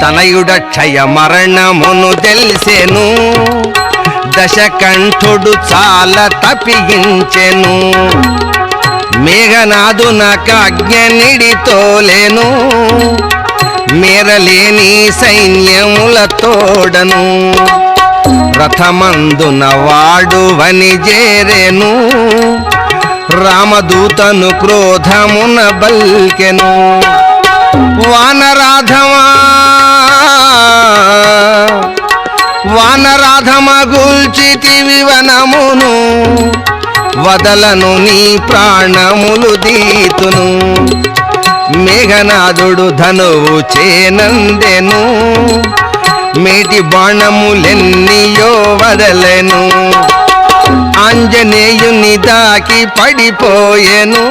తనయుడ క్షయ మరణమును తెలిసెను, దశకంఠుడు చాలా తప్పించెను. మేఘనాదునక అజ్ఞనిడితోలేను, మేరలేని సైన్యముల తోడను. రథమందున వాడు వనిజేరెను, రామదూతను క్రోధమున బల్కెను. వానరాధమ గూల్చితివి వనమును, వదలను నీ ప్రాణములు దీతును. మేఘనాథుడు ధనువు చేనందెను, మేటి బాణములెన్నియో వదలెను. ఆంజనేయుని దాకి పడిపోయెను,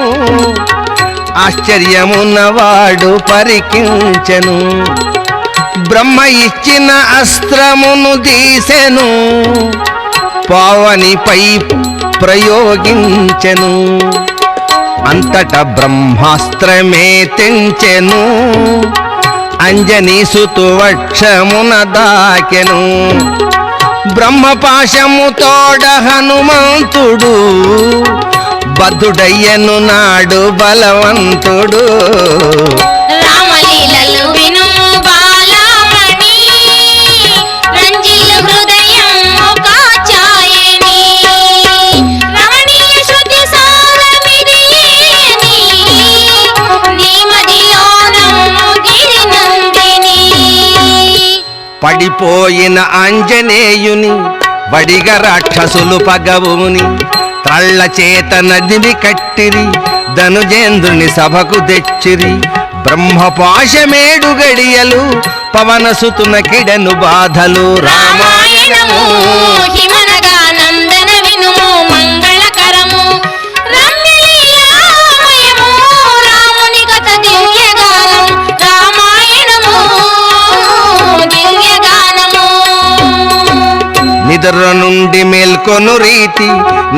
ఆశ్చర్యమున్నవాడు పరికించెను. బ్రహ్మ ఇచ్చిన అస్త్రమును తీసెను, పావనిపై ప్రయోగించెను. అంతట బ్రహ్మాస్త్రమే తెంచెను, అంజనీసుతు వక్షమున దాకెను. బ్రహ్మపాశము తోడ హనుమంతుడు, బద్ధుడయ్యను నాడు బలవంతుడు. రామలీలలు వినుము బాలమణి, రంజిల్లు హృదయము కాచాయని. రమణీయ శృతి సారమిదియేని, నీ మదిలోనము గిరినందిని. పడిపోయిన ఆంజనేయుని వడిగ రాక్షసులు పగవుని, త్రళ్ళ చేత నదిని కట్టిరి, ధనుజేంద్రుని సభకు తెచ్చిరి. బ్రహ్మపాశమేడు గడియలు, పవనసుతున కిడను బాధలు. రామాయణము హిమనగా నందన వినుము మంగళకరము. రమ్యలీలామయము రాముని కథ దివ్యగానం. రామాయణము దివ్యగానము. నిద్ర నుండి మేల్కొను రీతి,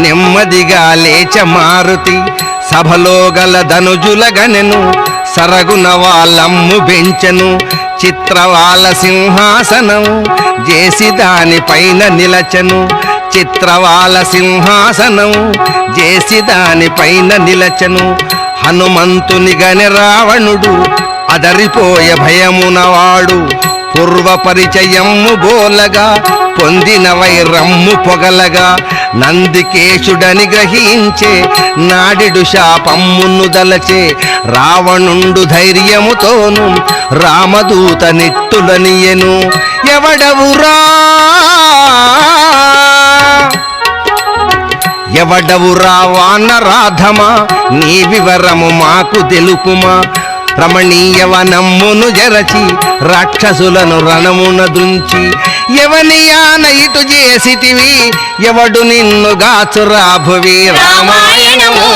నెమ్మదిగా లేచ మారుతి. సభలో గల ధనుజుల గనెను, సరగున వాళ్ళమ్ము బెంచెను. చిత్రవాల సింహాసనం చేసి దానిపైన నిలచెను. చిత్రవాల సింహాసనం చేసి దానిపైన నిలచెను. హనుమంతుని గని రావణుడు, అదరిపోయ భయమునవాడు. పూర్వ పరిచయము బోలగా, పొందిన వైరమ్ము పొగలగా. నందికేశుడని గ్రహించే, నాడిడు శాపమ్మును దలచే. రావణుండు ధైర్యముతోను, రామదూత నిట్టులనియెను. ఎవడవురా వానరాధమా, నీ వివరము మాకు తెలుపుమా. రమణీయ వనమ్మును జరచి, రాక్షసులను రణమున దుంచి. ఎవనియాన ఇటు చేసితివి, ఎవడు నిన్ను గాచురా భువి. రామాయణము